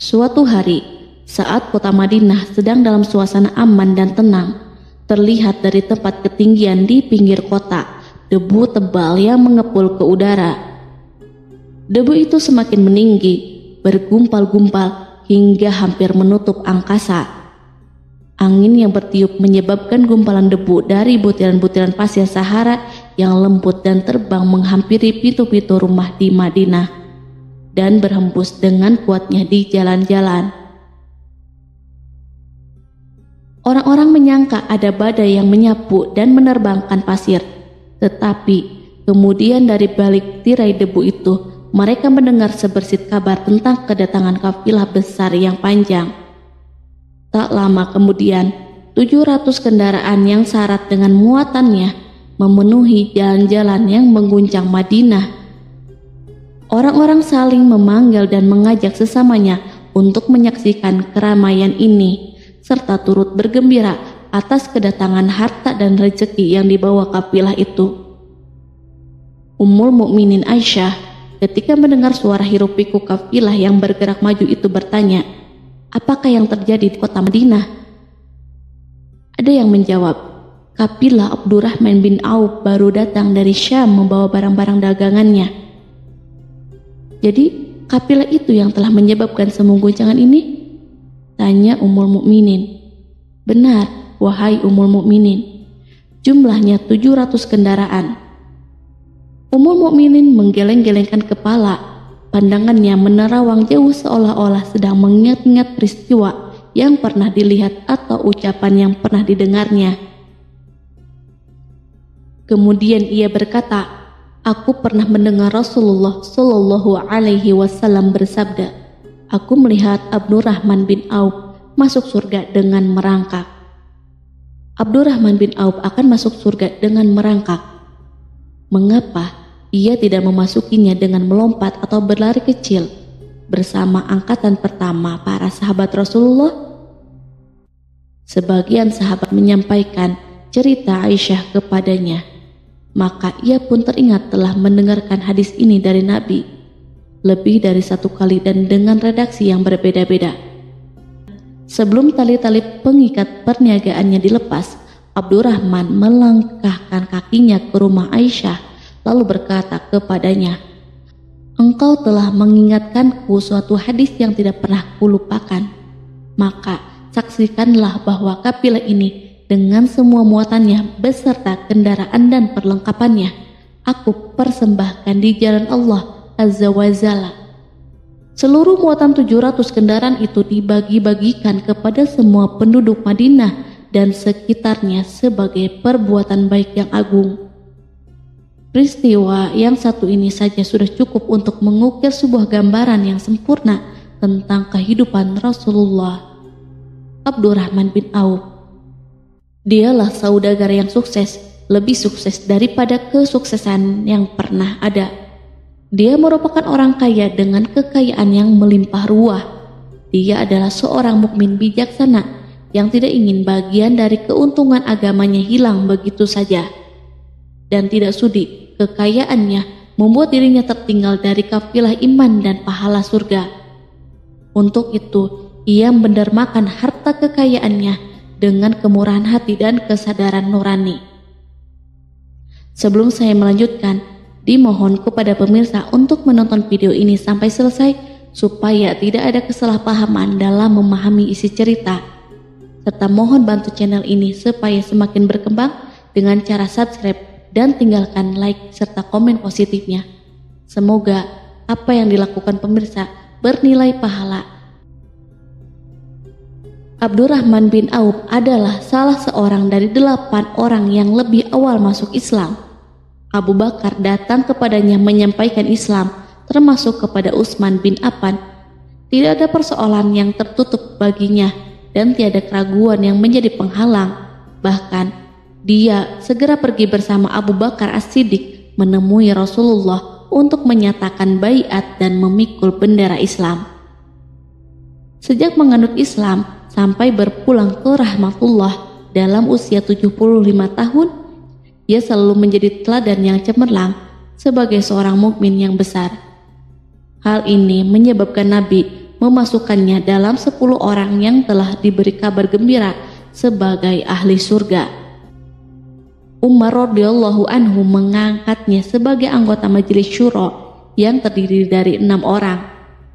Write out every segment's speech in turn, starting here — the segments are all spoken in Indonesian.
Suatu hari, saat kota Madinah sedang dalam suasana aman dan tenang, terlihat dari tempat ketinggian di pinggir kota debu tebal yang mengepul ke udara. Debu itu semakin meninggi, bergumpal-gumpal hingga hampir menutup angkasa. Angin yang bertiup menyebabkan gumpalan debu dari butiran-butiran pasir Sahara yang lembut dan terbang menghampiri pintu-pintu rumah di Madinah dan berhembus dengan kuatnya di jalan-jalan. Orang-orang menyangka ada badai yang menyapu dan menerbangkan pasir, tetapi kemudian dari balik tirai debu itu mereka mendengar sebersit kabar tentang kedatangan kafilah besar yang panjang. Tak lama kemudian, 700 kendaraan yang syarat dengan muatannya memenuhi jalan-jalan yang mengguncang Madinah. Orang-orang saling memanggil dan mengajak sesamanya untuk menyaksikan keramaian ini, serta turut bergembira atas kedatangan harta dan rezeki yang dibawa kafilah itu. Ummul Mukminin Aisyah ketika mendengar suara hiruk-pikuk kafilah yang bergerak maju itu bertanya, "Apakah yang terjadi di kota Madinah?" Ada yang menjawab, "Kafilah Abdurrahman bin Auf baru datang dari Syam membawa barang-barang dagangannya." "Jadi kafilah itu yang telah menyebabkan semua guncangan ini?" tanya Ummul Mukminin. "Benar, wahai Ummul Mukminin. Jumlahnya 700 kendaraan." Ummul Mukminin menggeleng-gelengkan kepala. Pandangannya menerawang jauh seolah-olah sedang mengingat-ingat peristiwa yang pernah dilihat atau ucapan yang pernah didengarnya. Kemudian ia berkata, "Aku pernah mendengar Rasulullah Shallallahu Alaihi Wasallam bersabda, aku melihat Abdurrahman bin Auf masuk surga dengan merangkak." Abdurrahman bin Auf akan masuk surga dengan merangkak. Mengapa ia tidak memasukinya dengan melompat atau berlari kecil bersama angkatan pertama para sahabat Rasulullah? Sebagian sahabat menyampaikan cerita Aisyah kepadanya, maka ia pun teringat telah mendengarkan hadis ini dari Nabi lebih dari satu kali dan dengan redaksi yang berbeda-beda. Sebelum tali-tali pengikat perniagaannya dilepas, Abdurrahman melangkahkan kakinya ke rumah Aisyah lalu berkata kepadanya, "Engkau telah mengingatkanku suatu hadis yang tidak pernah kulupakan. Maka saksikanlah bahwa kafilah ini dengan semua muatannya beserta kendaraan dan perlengkapannya aku persembahkan di jalan Allah Azza wa Jalla." Seluruh muatan 700 kendaraan itu dibagi-bagikan kepada semua penduduk Madinah dan sekitarnya sebagai perbuatan baik yang agung. Peristiwa yang satu ini saja sudah cukup untuk mengukir sebuah gambaran yang sempurna tentang kehidupan Rasulullah. Abdurrahman bin Auf, dialah saudagar yang sukses, lebih sukses daripada kesuksesan yang pernah ada. Dia merupakan orang kaya dengan kekayaan yang melimpah ruah. Dia adalah seorang mukmin bijaksana yang tidak ingin bagian dari keuntungan agamanya hilang begitu saja, dan tidak sudi kekayaannya membuat dirinya tertinggal dari kafilah iman dan pahala surga. Untuk itu, ia mendermakan harta kekayaannya dengan kemurahan hati dan kesadaran nurani. Sebelum saya melanjutkan, dimohon kepada pemirsa untuk menonton video ini sampai selesai supaya tidak ada kesalahpahaman dalam memahami isi cerita, serta mohon bantu channel ini supaya semakin berkembang dengan cara subscribe dan tinggalkan like serta komen positifnya. Semoga apa yang dilakukan pemirsa bernilai pahala. Abdurrahman bin Auf adalah salah seorang dari 8 orang yang lebih awal masuk Islam. Abu Bakar datang kepadanya menyampaikan Islam, termasuk kepada Utsman bin Affan. Tidak ada persoalan yang tertutup baginya dan tiada keraguan yang menjadi penghalang. Bahkan dia segera pergi bersama Abu Bakar As-Siddiq menemui Rasulullah untuk menyatakan baiat dan memikul bendera Islam. Sejak menganut Islam sampai berpulang ke rahmatullah dalam usia 75 tahun, ia selalu menjadi teladan yang cemerlang sebagai seorang mukmin yang besar. Hal ini menyebabkan Nabi memasukkannya dalam 10 orang yang telah diberi kabar gembira sebagai ahli surga. Umar radhiyallahu anhu mengangkatnya sebagai anggota majelis syuro yang terdiri dari 6 orang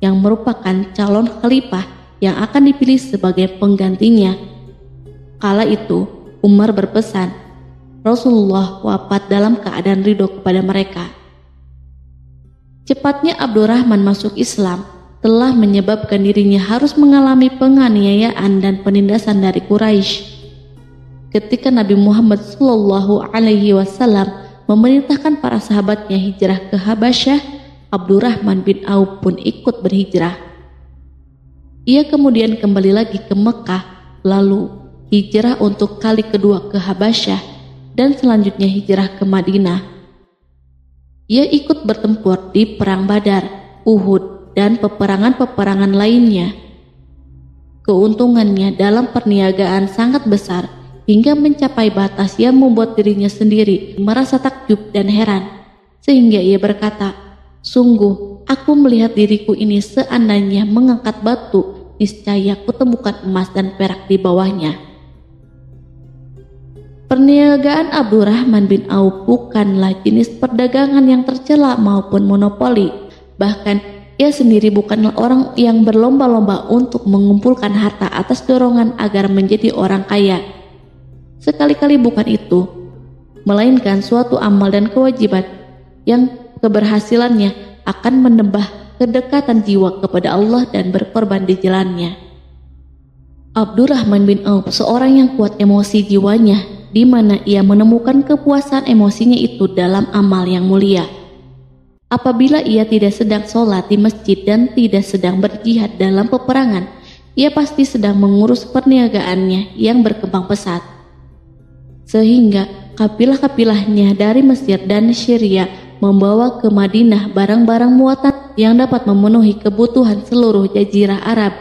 yang merupakan calon khalifah yang akan dipilih sebagai penggantinya. Kala itu Umar berpesan, Rasulullah wafat dalam keadaan ridho kepada mereka. Cepatnya Abdurrahman masuk Islam telah menyebabkan dirinya harus mengalami penganiayaan dan penindasan dari Quraisy. Ketika Nabi Muhammad SAW memerintahkan para sahabatnya hijrah ke Habasyah, Abdurrahman bin Auf pun ikut berhijrah. Ia kemudian kembali lagi ke Mekah, lalu hijrah untuk kali kedua ke Habasyah, dan selanjutnya hijrah ke Madinah. Ia ikut bertempur di Perang Badar, Uhud, dan peperangan-peperangan lainnya. Keuntungannya dalam perniagaan sangat besar hingga mencapai batas yang membuat dirinya sendiri merasa takjub dan heran, sehingga ia berkata, "Sungguh, aku melihat diriku ini seandainya mengangkat batu, niscaya kutemukan emas dan perak di bawahnya." Perniagaan Abdurrahman bin Auf bukanlah jenis perdagangan yang tercela maupun monopoli. Bahkan ia sendiri bukanlah orang yang berlomba-lomba untuk mengumpulkan harta atas dorongan agar menjadi orang kaya. Sekali-kali bukan itu, melainkan suatu amal dan kewajiban yang keberhasilannya akan menambah kedekatan jiwa kepada Allah dan berkorban di jalannya. Abdurrahman bin Auf seorang yang kuat emosi jiwanya, di mana ia menemukan kepuasan emosinya itu dalam amal yang mulia. Apabila ia tidak sedang sholat di masjid dan tidak sedang berjihad dalam peperangan, ia pasti sedang mengurus perniagaannya yang berkembang pesat. Sehingga kapilah-kapilahnya dari Mesir dan Syria membawa ke Madinah barang-barang muatan yang dapat memenuhi kebutuhan seluruh jazirah Arab,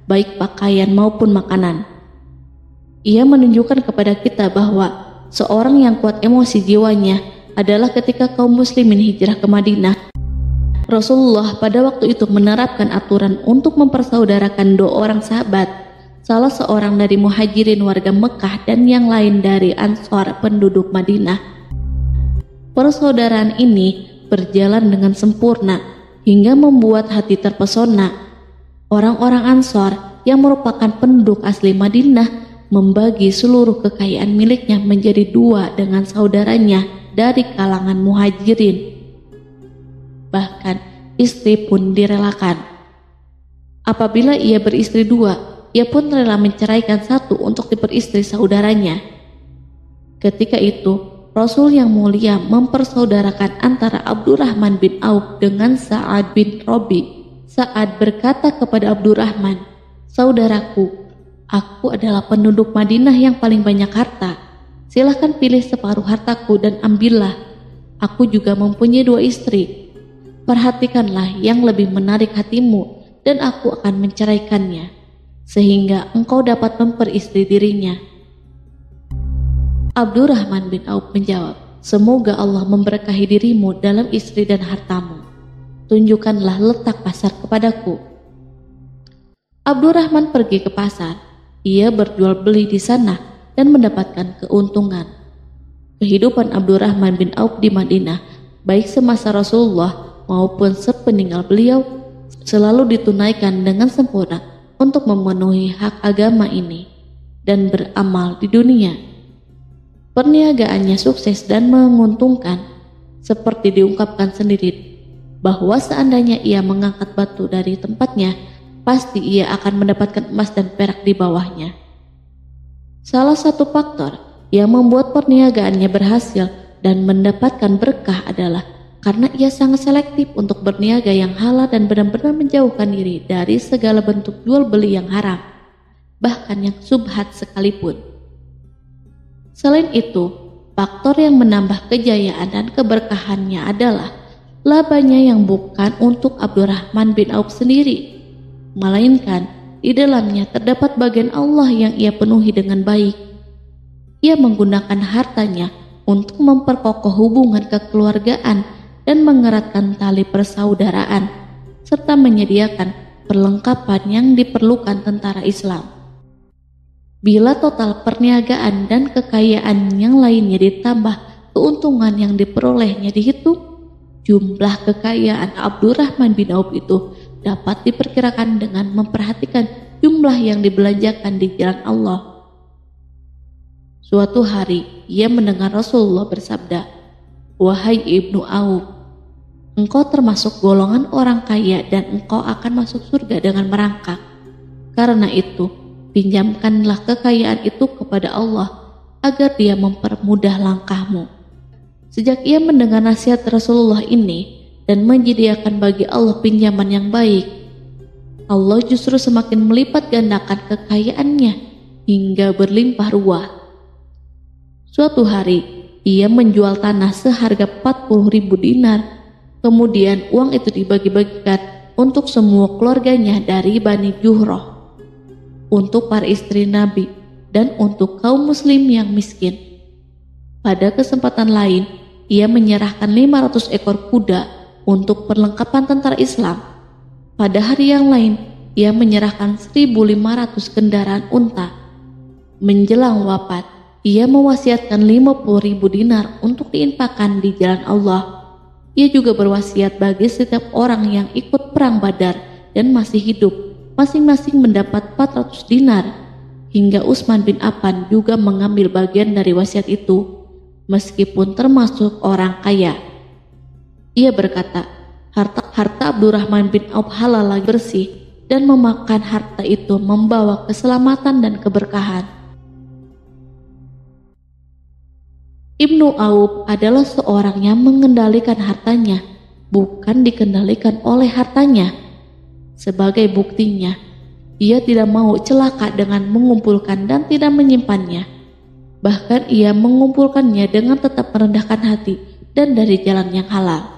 baik pakaian maupun makanan. Ia menunjukkan kepada kita bahwa seorang yang kuat emosi jiwanya adalah ketika kaum muslimin hijrah ke Madinah. Rasulullah pada waktu itu menerapkan aturan untuk mempersaudarakan 2 orang sahabat, salah seorang dari muhajirin warga Mekah dan yang lain dari Ansor penduduk Madinah. Persaudaraan ini berjalan dengan sempurna hingga membuat hati terpesona. Orang-orang Ansor yang merupakan penduduk asli Madinah membagi seluruh kekayaan miliknya menjadi 2 dengan saudaranya dari kalangan muhajirin. Bahkan istri pun direlakan. Apabila ia beristri 2, ia pun rela menceraikan 1 untuk diperistri saudaranya. Ketika itu Rasul yang mulia mempersaudarakan antara Abdurrahman bin Auf dengan Sa'ad bin Rabi. Sa'ad berkata kepada Abdurrahman, "Saudaraku, aku adalah penduduk Madinah yang paling banyak harta. Silahkan pilih separuh hartaku dan ambillah. Aku juga mempunyai 2 istri. Perhatikanlah yang lebih menarik hatimu dan aku akan menceraikannya, sehingga engkau dapat memperistri dirinya." Abdurrahman bin Auf menjawab, "Semoga Allah memberkahi dirimu dalam istri dan hartamu. Tunjukkanlah letak pasar kepadaku." Abdurrahman pergi ke pasar. Ia berjual beli di sana dan mendapatkan keuntungan. Kehidupan Abdurrahman bin Auf di Madinah, baik semasa Rasulullah maupun sepeninggal beliau, selalu ditunaikan dengan sempurna untuk memenuhi hak agama ini dan beramal di dunia. Perniagaannya sukses dan menguntungkan, seperti diungkapkan sendiri bahwa seandainya ia mengangkat batu dari tempatnya, pasti ia akan mendapatkan emas dan perak di bawahnya. Salah satu faktor yang membuat perniagaannya berhasil dan mendapatkan berkah adalah karena ia sangat selektif untuk berniaga yang halal dan benar-benar menjauhkan diri dari segala bentuk jual beli yang haram, bahkan yang subhat sekalipun. Selain itu, faktor yang menambah kejayaan dan keberkahannya adalah labanya yang bukan untuk Abdurrahman bin Auf sendiri, melainkan di dalamnya terdapat bagian Allah yang ia penuhi dengan baik. Ia menggunakan hartanya untuk memperkokoh hubungan kekeluargaan dan mengeratkan tali persaudaraan, serta menyediakan perlengkapan yang diperlukan tentara Islam. Bila total perniagaan dan kekayaan yang lainnya ditambah keuntungan yang diperolehnya dihitung, jumlah kekayaan Abdurrahman bin Auf itu dapat diperkirakan dengan memperhatikan jumlah yang dibelanjakan di jalan Allah. Suatu hari ia mendengar Rasulullah bersabda, "Wahai Ibnu Auf, engkau termasuk golongan orang kaya dan engkau akan masuk surga dengan merangkak. Karena itu, pinjamkanlah kekayaan itu kepada Allah agar Dia mempermudah langkahmu." Sejak ia mendengar nasihat Rasulullah ini dan menyediakan bagi Allah pinjaman yang baik, Allah justru semakin melipat gandakan kekayaannya hingga berlimpah ruah. Suatu hari, ia menjual tanah seharga 40.000 dinar. Kemudian uang itu dibagi-bagikan untuk semua keluarganya dari Bani Juhroh, untuk para istri Nabi, dan untuk kaum muslim yang miskin. Pada kesempatan lain, ia menyerahkan 500 ekor kuda untuk perlengkapan tentara Islam. Pada hari yang lain, ia menyerahkan 1.500 kendaraan unta. Menjelang wafat, ia mewasiatkan 50.000 dinar untuk diinfakkan di jalan Allah. Ia juga berwasiat bagi setiap orang yang ikut perang Badar dan masih hidup, masing-masing mendapat 400 dinar. Hingga Utsman bin Affan juga mengambil bagian dari wasiat itu, meskipun termasuk orang kaya. Ia berkata, harta Abdurrahman bin Auf halal lagi bersih, dan memakan harta itu membawa keselamatan dan keberkahan. Ibnu Auf adalah seorang yang mengendalikan hartanya, bukan dikendalikan oleh hartanya. Sebagai buktinya, ia tidak mau celaka dengan mengumpulkan dan tidak menyimpannya. Bahkan ia mengumpulkannya dengan tetap merendahkan hati dan dari jalan yang halal.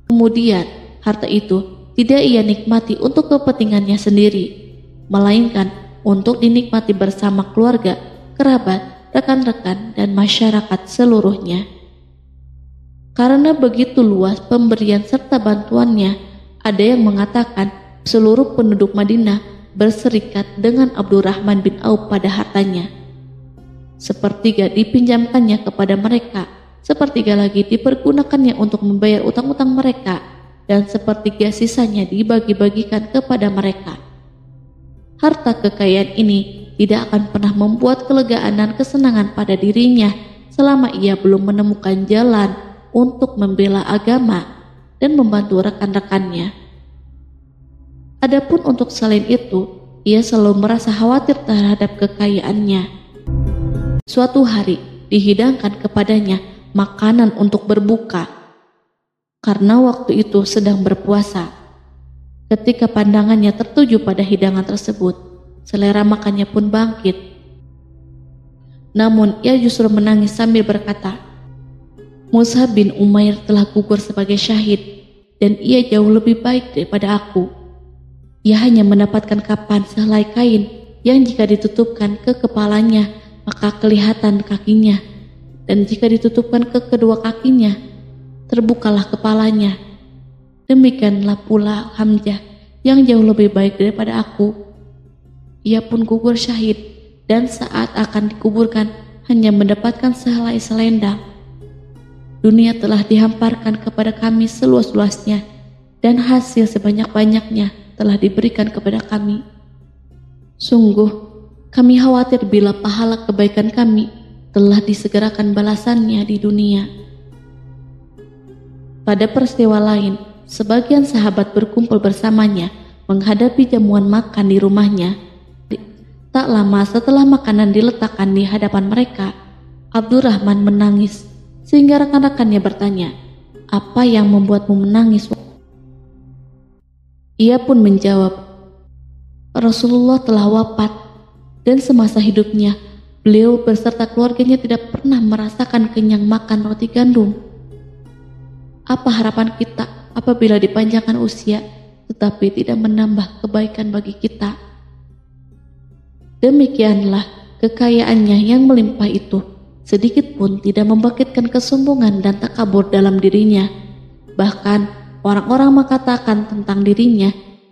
Kemudian, harta itu tidak ia nikmati untuk kepentingannya sendiri, melainkan untuk dinikmati bersama keluarga, kerabat, rekan-rekan, dan masyarakat seluruhnya. Karena begitu luas pemberian serta bantuannya, ada yang mengatakan seluruh penduduk Madinah berserikat dengan Abdurrahman bin Auf pada hartanya. Sepertiga dipinjamkannya kepada mereka, sepertiga lagi dipergunakannya untuk membayar utang-utang mereka, dan sepertiga sisanya dibagi-bagikan kepada mereka. Harta kekayaan ini tidak akan pernah membuat kelegaan dan kesenangan pada dirinya selama ia belum menemukan jalan untuk membela agama dan membantu rekan-rekannya. Adapun untuk selain itu, ia selalu merasa khawatir terhadap kekayaannya. Suatu hari dihidangkan kepadanya makanan untuk berbuka, karena waktu itu sedang berpuasa. Ketika pandangannya tertuju pada hidangan tersebut, selera makannya pun bangkit. Namun ia justru menangis sambil berkata, "Mus'ab bin Umair telah gugur sebagai syahid, dan ia jauh lebih baik daripada aku. Ia hanya mendapatkan kapan sehelai kain yang jika ditutupkan ke kepalanya maka kelihatan kakinya, dan jika ditutupkan ke kedua kakinya terbukalah kepalanya. Demikianlah pula Hamzah yang jauh lebih baik daripada aku. Ia pun gugur syahid, dan saat akan dikuburkan hanya mendapatkan sehelai selendang. Dunia telah dihamparkan kepada kami seluas-luasnya, dan hasil sebanyak-banyaknya telah diberikan kepada kami. Sungguh, kami khawatir bila pahala kebaikan kami telah disegerakan balasannya di dunia." Pada peristiwa lain, sebagian sahabat berkumpul bersamanya menghadapi jamuan makan di rumahnya. Tak lama setelah makanan diletakkan di hadapan mereka, Abdurrahman menangis, sehingga rekan-rekannya bertanya, "Apa yang membuatmu menangis?" Ia pun menjawab, "Rasulullah telah wafat, dan semasa hidupnya beliau beserta keluarganya tidak pernah merasakan kenyang makan roti gandum. Apa harapan kita apabila dipanjangkan usia tetapi tidak menambah kebaikan bagi kita?" Demikianlah kekayaannya yang melimpah itu sedikit pun tidak membangkitkan kesombongan dan takabur dalam dirinya. Bahkan orang-orang mengatakan tentang dirinya,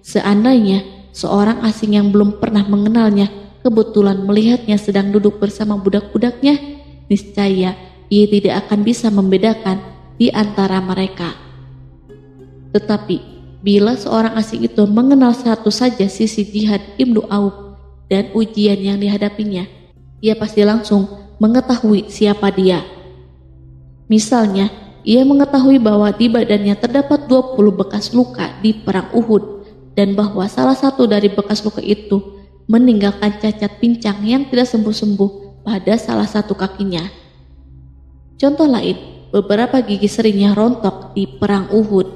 Seandainya seorang asing yang belum pernah mengenalnya kebetulan melihatnya sedang duduk bersama budak-budaknya, niscaya ia tidak akan bisa membedakan di antara mereka. Tetapi bila seorang asing itu mengenal satu saja sisi jihad Ibnu Auf dan ujian yang dihadapinya, ia pasti langsung mengetahui siapa dia. Misalnya, ia mengetahui bahwa di badannya terdapat 20 bekas luka di perang Uhud dan bahwa salah satu dari bekas luka itu meninggalkan cacat pincang yang tidak sembuh-sembuh pada salah satu kakinya. Contoh lain, beberapa gigi seringnya rontok di perang Uhud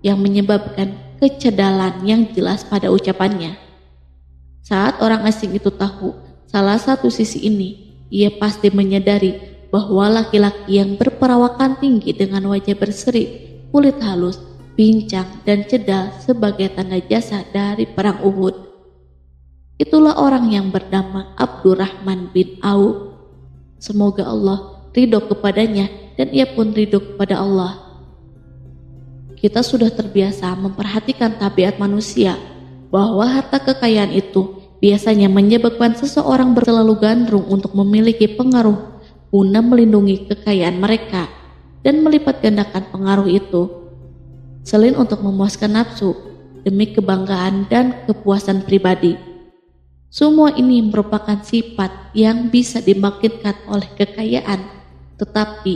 yang menyebabkan kecedalan yang jelas pada ucapannya. Saat orang asing itu tahu salah satu sisi ini, ia pasti menyadari bahwa laki-laki yang berperawakan tinggi dengan wajah berseri, kulit halus, pincang dan cedal sebagai tanda jasa dari perang Uhud. Itulah orang yang bernama Abdurrahman bin Auf. Semoga Allah ridho kepadanya dan ia pun ridho kepada Allah. Kita sudah terbiasa memperhatikan tabiat manusia bahwa harta kekayaan itu biasanya menyebabkan seseorang terlalu gandrung untuk memiliki pengaruh guna melindungi kekayaan mereka dan melipat gandakan pengaruh itu. Selain untuk memuaskan nafsu demi kebanggaan dan kepuasan pribadi. Semua ini merupakan sifat yang bisa dibangkitkan oleh kekayaan. Tetapi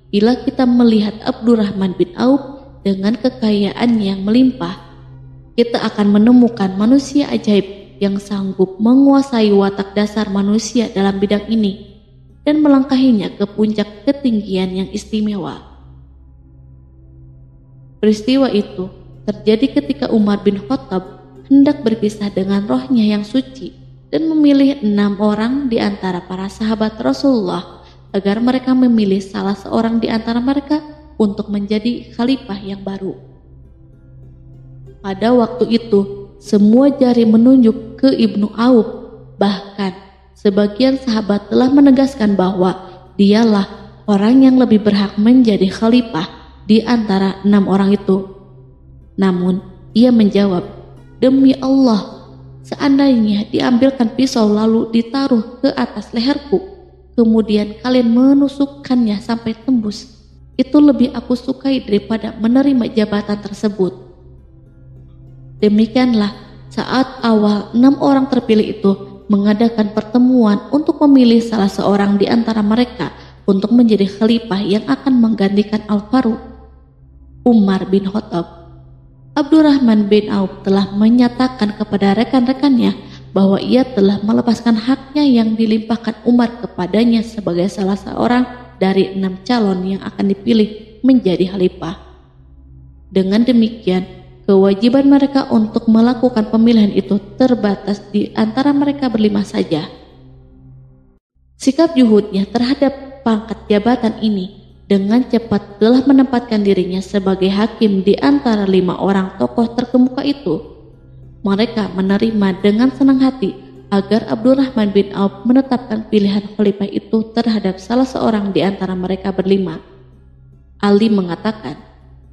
bila kita melihat Abdurrahman bin Auf dengan kekayaan yang melimpah, kita akan menemukan manusia ajaib yang sanggup menguasai watak dasar manusia dalam bidang ini dan melangkahinya ke puncak ketinggian yang istimewa. Peristiwa itu terjadi ketika Umar bin Khattab hendak berpisah dengan rohnya yang suci dan memilih 6 orang di antara para sahabat Rasulullah agar mereka memilih salah seorang di antara mereka untuk menjadi khalifah yang baru. Pada waktu itu, semua jari menunjuk ke Ibnu Auf, bahkan sebagian sahabat telah menegaskan bahwa dialah orang yang lebih berhak menjadi khalifah di antara 6 orang itu. Namun, ia menjawab, "Demi Allah, seandainya diambilkan pisau lalu ditaruh ke atas leherku, kemudian kalian menusukkannya sampai tembus, itu lebih aku sukai daripada menerima jabatan tersebut." Demikianlah saat awal 6 orang terpilih itu mengadakan pertemuan untuk memilih salah seorang di antara mereka untuk menjadi khalifah yang akan menggantikan Al-Faruq, Umar bin Khattab. Abdurrahman bin Auf telah menyatakan kepada rekan-rekannya bahwa ia telah melepaskan haknya yang dilimpahkan Umar kepadanya sebagai salah seorang dari 6 calon yang akan dipilih menjadi khalifah. Dengan demikian, kewajiban mereka untuk melakukan pemilihan itu terbatas di antara mereka berlima saja. Sikap juhudnya terhadap pangkat jabatan ini dengan cepat telah menempatkan dirinya sebagai hakim di antara 5 orang tokoh terkemuka itu. Mereka menerima dengan senang hati agar Abdurrahman bin Auf menetapkan pilihan khalifah itu terhadap salah seorang di antara mereka berlima. Ali mengatakan,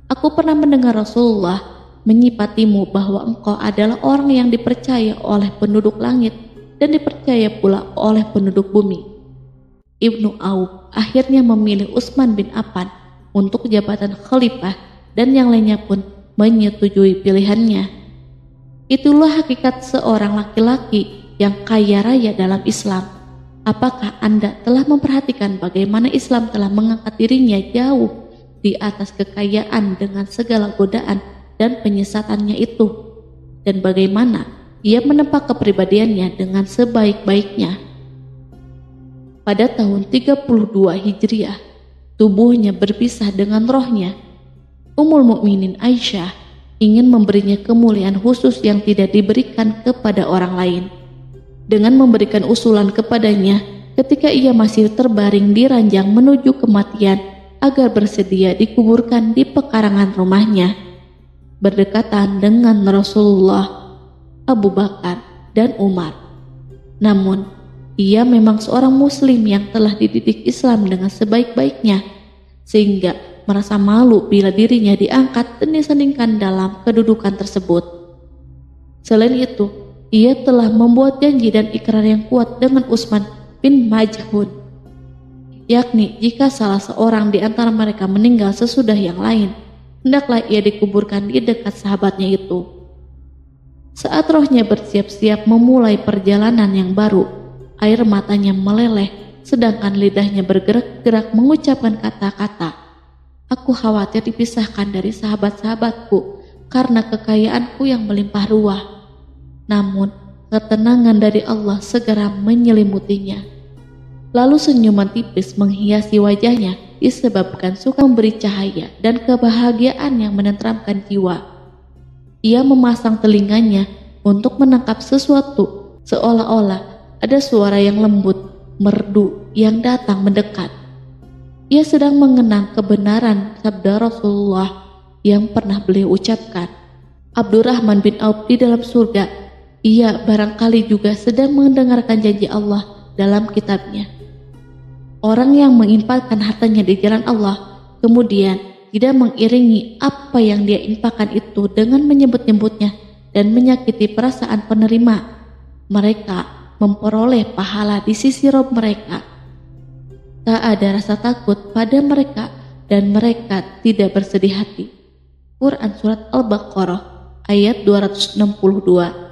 "Aku pernah mendengar Rasulullah menyipatimu bahwa engkau adalah orang yang dipercaya oleh penduduk langit dan dipercaya pula oleh penduduk bumi." Ibnu Auf akhirnya memilih Utsman bin Affan untuk jabatan khalifah dan yang lainnya pun menyetujui pilihannya. Itulah hakikat seorang laki-laki yang kaya raya dalam Islam. Apakah Anda telah memperhatikan bagaimana Islam telah mengangkat dirinya jauh di atas kekayaan dengan segala godaan dan penyesatannya itu, dan bagaimana ia menempa kepribadiannya dengan sebaik-baiknya? Pada tahun 32 Hijriah, tubuhnya berpisah dengan rohnya. Ummul Mukminin Aisyah ingin memberinya kemuliaan khusus yang tidak diberikan kepada orang lain, dengan memberikan usulan kepadanya ketika ia masih terbaring di ranjang menuju kematian agar bersedia dikuburkan di pekarangan rumahnya, berdekatan dengan Rasulullah, Abu Bakar, dan Umar. Namun, ia memang seorang muslim yang telah dididik Islam dengan sebaik-baiknya, sehingga merasa malu bila dirinya diangkat dan disandingkan dalam kedudukan tersebut. Selain itu, ia telah membuat janji dan ikrar yang kuat dengan Utsman bin Maz'un, yakni jika salah seorang di antara mereka meninggal sesudah yang lain, hendaklah ia dikuburkan di dekat sahabatnya itu. Saat rohnya bersiap-siap memulai perjalanan yang baru, air matanya meleleh, sedangkan lidahnya bergerak-gerak mengucapkan kata-kata, "Aku khawatir dipisahkan dari sahabat-sahabatku karena kekayaanku yang melimpah ruah." Namun, ketenangan dari Allah segera menyelimutinya. Lalu senyuman tipis menghiasi wajahnya disebabkan suka memberi cahaya dan kebahagiaan yang menenteramkan jiwa. Ia memasang telinganya untuk menangkap sesuatu, seolah-olah ada suara yang lembut, merdu yang datang mendekat. Ia sedang mengenang kebenaran sabda Rasulullah yang pernah beliau ucapkan, "Abdurrahman bin Auf di dalam surga." Ia barangkali juga sedang mendengarkan janji Allah dalam kitabnya. Orang yang menginfakkan hartanya di jalan Allah, kemudian tidak mengiringi apa yang dia infakkan itu dengan menyebut-nyebutnya dan menyakiti perasaan penerima, mereka memperoleh pahala di sisi Rob mereka. Tak ada rasa takut pada mereka dan mereka tidak bersedih hati. Quran Surat Al-Baqarah ayat 262.